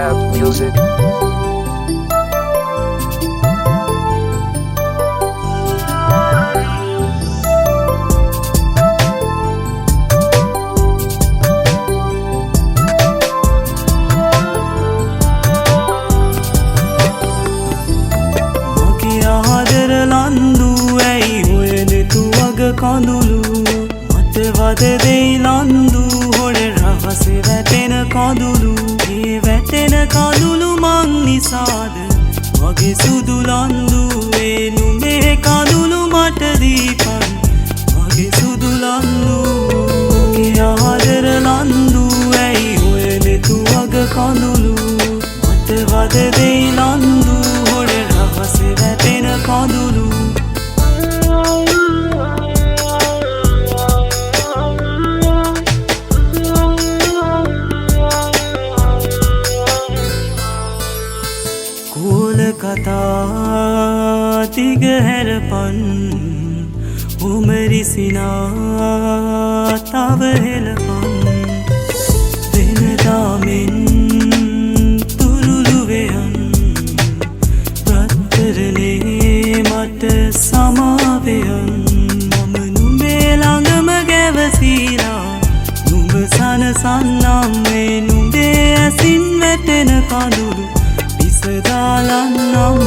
Rap Music. කඳුළු මත වද දෙයි ලන්දු හොඩ රහස වැටෙන කඳුළු ඒ වැටෙන කඳුළු මං නිසාද මගේ සුදු ලන්දු ඒ නුඹේ කඳුළු මට දීපන් මගේ සුදු ලන්දු මගේ ආදර ලන්දු ඇයි ඔය දෙතු වග කඳුළු මත වද දෙයි ලන්දු හොඩ රහස වැටෙන කඳුළු කතා තිග හැරපන් උමරි සිනා තව හෙලපන් වෙනදාමෙන් තුරුළුවෙයන් රත්තරනේ මට සමාවෙයන් මම නුඹේ ළඟම ගැවසීලා නුඹ සනසන්නම් මේ නුඹේ ඇසින් වැටෙන කඳුළු සදාලන්නම්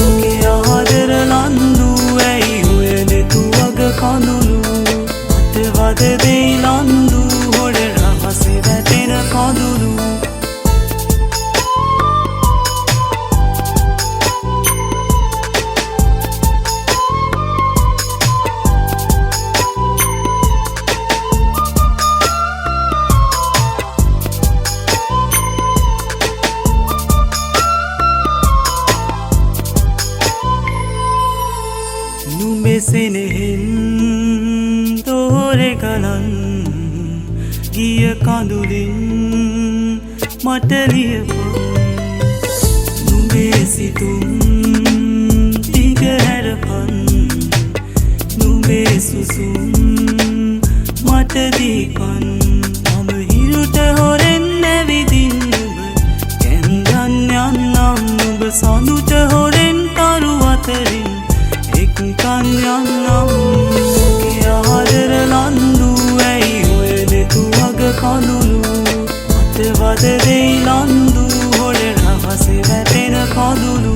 මගේ ආදර ලන්දු ඇයි ඔය දෙතු වග කඳුළු මට වද දෙයි ලන්දු හොඩ රහස වැටෙන කඳුළු මෙසෙනෙහින් තෝරෙ ගලන් ගිය කඳුලින් මට ලියපන් නුඹේ සිතුම් දිග හැරපන් නුඹේ සුසුම් මට දීපන් මම හිරුට හොරෙන් නැවිදින් නුඹ කැන්දන් යන්නම් නුඹ සඳුට හොරෙන් කරු අතරින් කන්යන්නම් මගේ ආදර ලන්දු ඇයි ඔය දෙතු වග කඳුළු මට වද දෙයි ලන්දු හොඩ රහස වැටෙන කඳුළු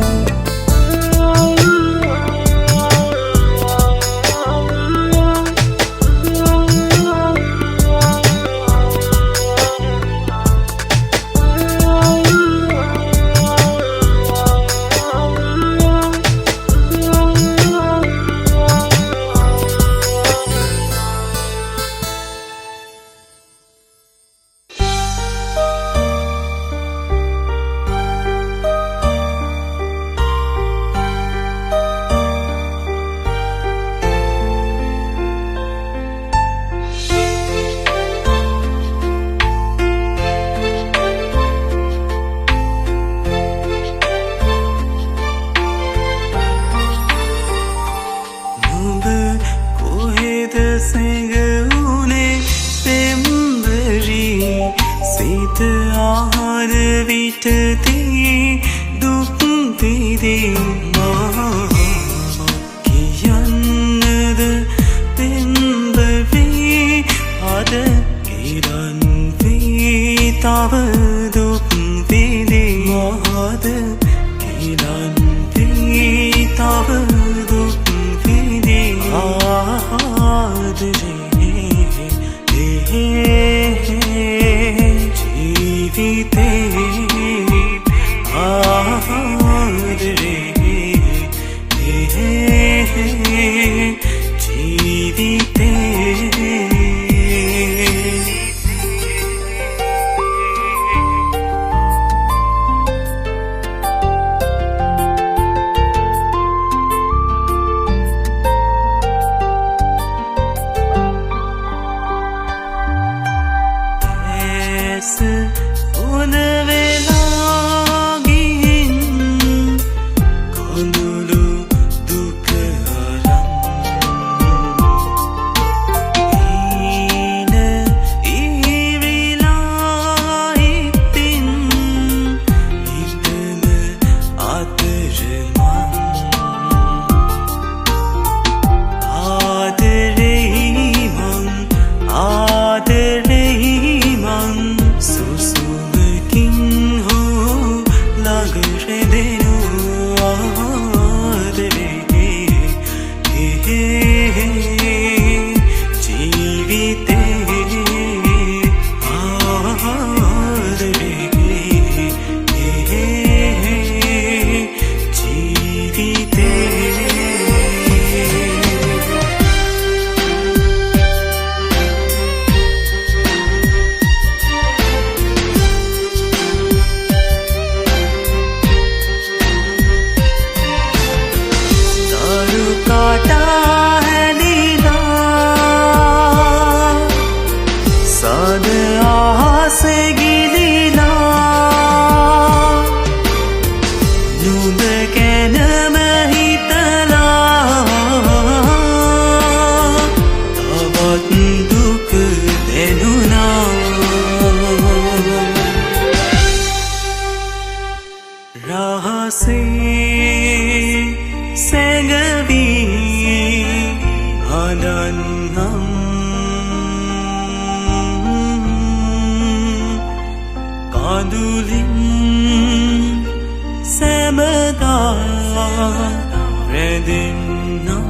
ආහාර විටදී දුක් විදී කියන්නද පෙම්බවී අද කිරන් වී තව දුක් විදී අද කිරන් වී තව දුක් විදී ආදරේ කඳුලින් සැමදා රැඳෙන්නම්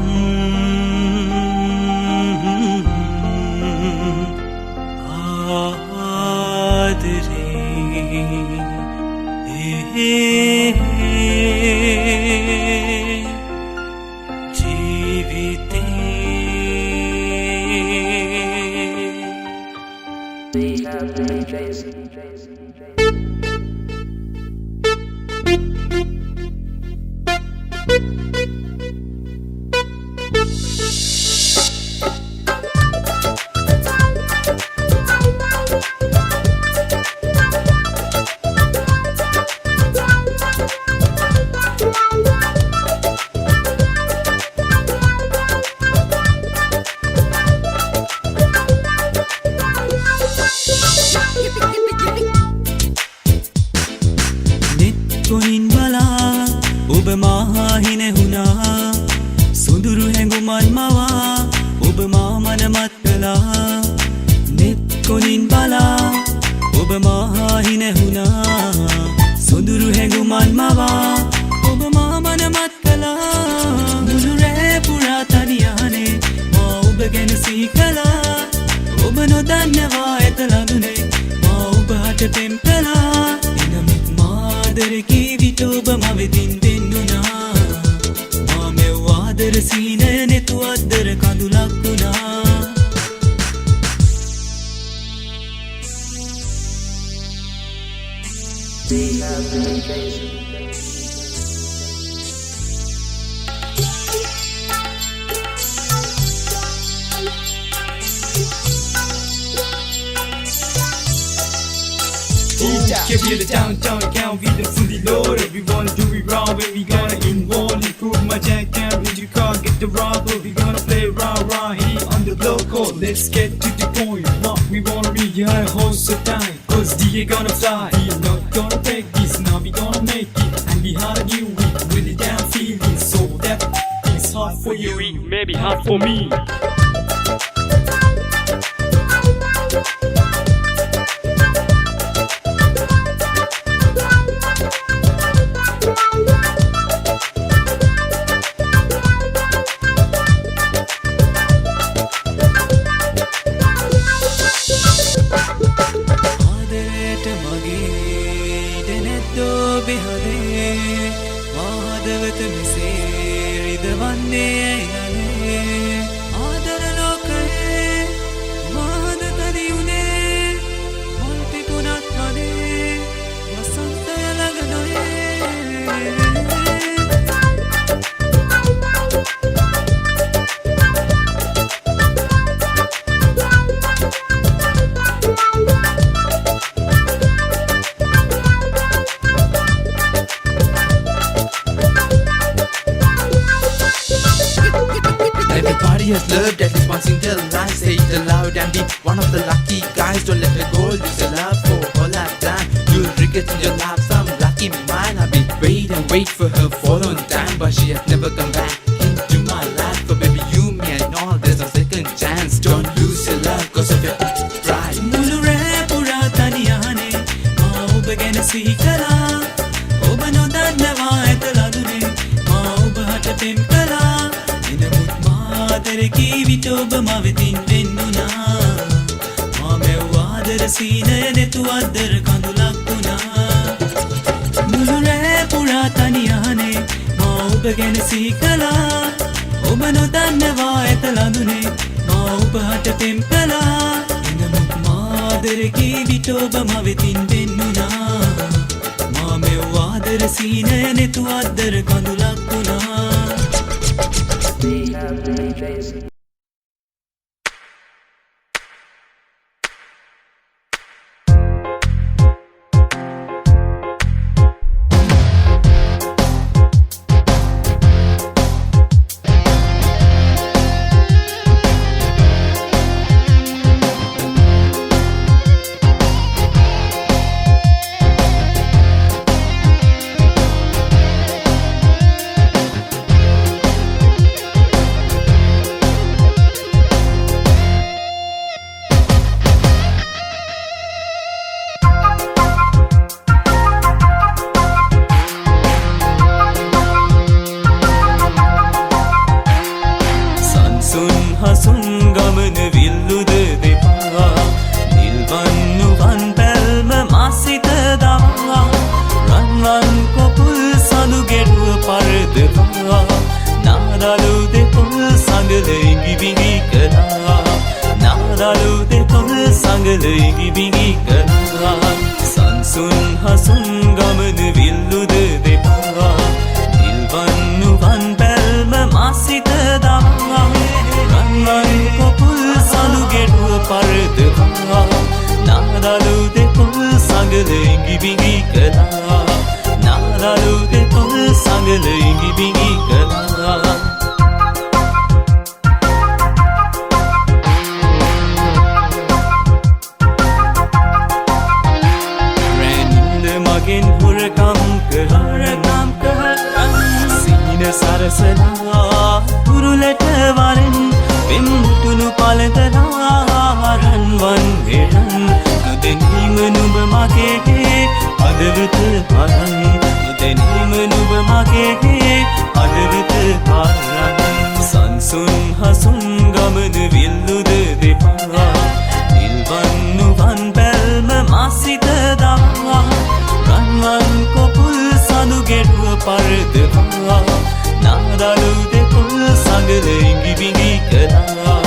Give you the downtown account, we the fully loaded. We wanna do it raw, when we gonna involve. Improve my jack cam, in your car, get the robber. We gonna play rah here on the local. Let's get to the point. What we wanna be here, host the time. Cause DA gonna fly, we not gonna break this. Now we gonna make it, and we hard you with really damn feeling. So that is hard for you, maybe hard for me. Loved at least once in their life. Say it aloud and be one of the lucky guys. Don't let her go, use your love for all I've done. You'll regret in your life, some lucky mine. I've been wait for her for a long time, but she has never come back into my life. But baby, you, me and all, there's no second chance. Don't lose your love cause of your pride. මුළුරේ පුරා තනියානේ මා ඔබ ගැන සිහි කළා ඔබ නොදන්නවා ඇතලදුනේ මා ඔබ හට පෙම් කළා එනමුත් මාතර කීවිට ඔබ මවෙතින් වෙන්නුනා මා මෙව් ආදර සීනය නෙතු අද්දර කඳුලක් වුණා මුළුරේ පුරා තනියානේ මා ඔබ ගැන සිහි කළා ඔබ නොදන්නවා ඇතලදුනේ මා ඔබ හට පෙම් කළා එනමුත් මාදර කීවිට ඔබ මවෙතින් වෙන්නුනා මා මෙව් ආදර සීනය නෙතු අද්දර කඳුලක් වුණා රන්වන් කොපුල් සඳු ගෙඩුව පරදවා නාදලු දෙපොල් සඟල ඉඟිබිඟි කළා නාදලු දෙපොල් සඟල ඉඟිබිඟි කළා සංසුන් හසුන් ගමන විල්ලුද දෙපා නිල්වන්නුවන් බැල්ම මාසිත දමා රන්වන් කොපුල් සඳු ගෙඩුව පරදවා නාදලු දෙපොල් සඟල ඉඟිබිඟි කළා නාදලු දෙපොල් සඟල ඉඟිබිඟි කළා මගෙන් හොරකම් කරන් සීන සරසලා තුරුලට වරෙන් පෙම්මුටුණු පලදලා රන්වන් හෙරන් නොදැනීම නුඹ මගේ අදවත හරන් නොදැනීම නුඹ මගේ අදවත හරන් සංසුන් හසුන් ගමන විල්ලුද දෙපා නිල්වන්නුවන් බැල්ම මාසිත දමා රන්වන් කොපුල් සඳු ගෙඩුව පරදවා නාදලු දෙපොල් සඟල ඉඟිබිඟි කළා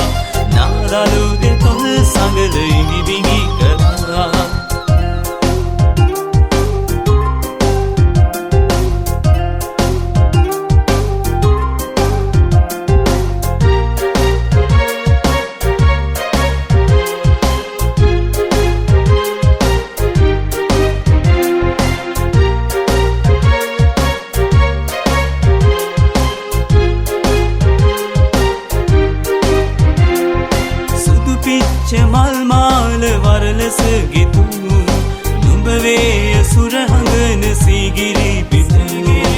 නාදලු දෙපොල් සඟල ඉඟිබිඟි කළා මල් මාල වරලස ගෙතු නුඹ වේ සුරහඟන සීගිරි පිසගේ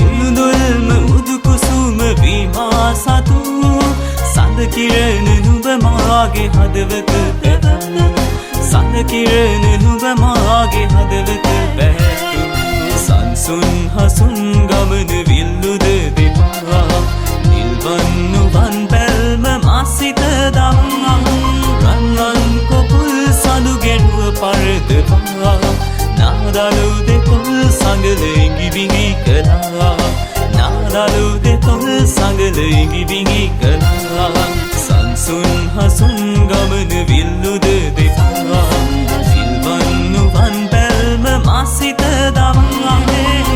උළුදොල්ම උදු කුසුම වීමා සතු සඳ කිරණ නුඹ මාගේ හදවත පැවැතු සඳ කිරණ නුඹ මාගේ හදවත පැවැතු සංසුන් හසුන් ගමන විල්ලුද දෙපා නිල්වන්නුවන් බැල්ම මාසිත දමා රන්වන් කොපුල් සඳු ගෙඩුව පරදවා නාදලු දෙපොල් සඟල ඉඟිබිඟි කළා නාදලු දෙපොල් සඟල ඉඟිබිඟි කළා සංසුන් හසුන් ගමන විල්ලුද දෙපා සිල්වන්නුවන් බැල්ම මාසිත දමා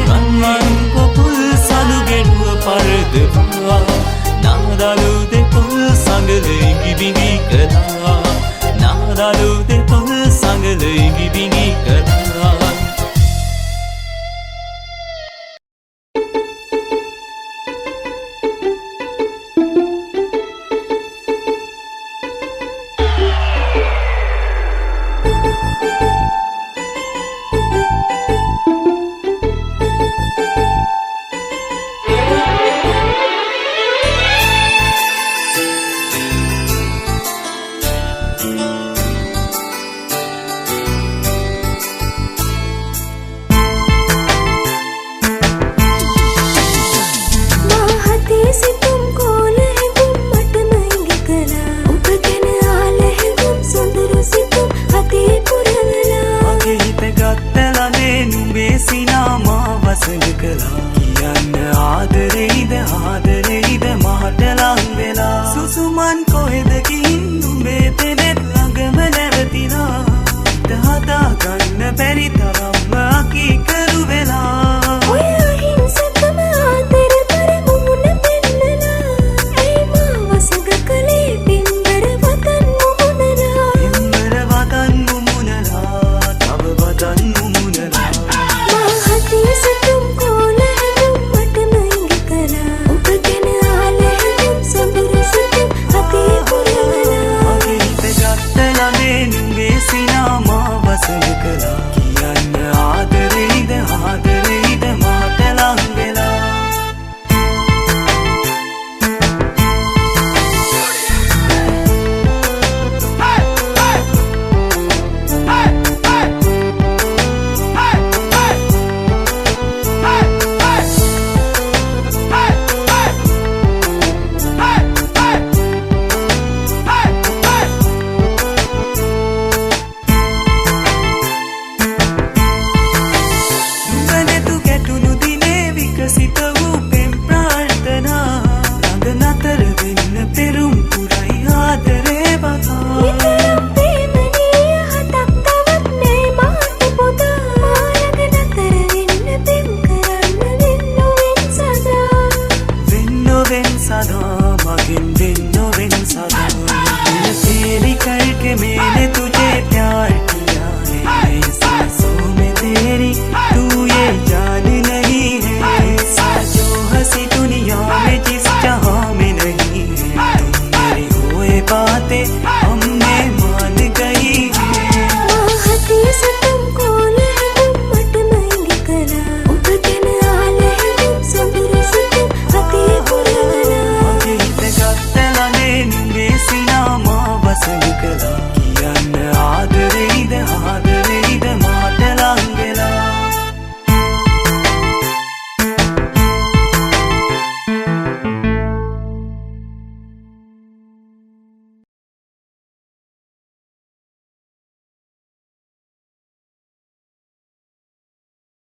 රන්වන් කොපුල් සඳු ගෙඩුව පරදවා නාදලු දෙපොල් සඟල ඉඟිබිඟි කළා නාදලු දෙපොල් සඟල ඉඟිබිඟි කළා කියන්න ආදරෙයිද මහට ලං වෙලා සුසුමන් කොහෙද ගිහින් නුඹේ පෙනෙත් ළඟම නැවතිලා හිත හදා ගන්න බැරි තරම්ම අකීක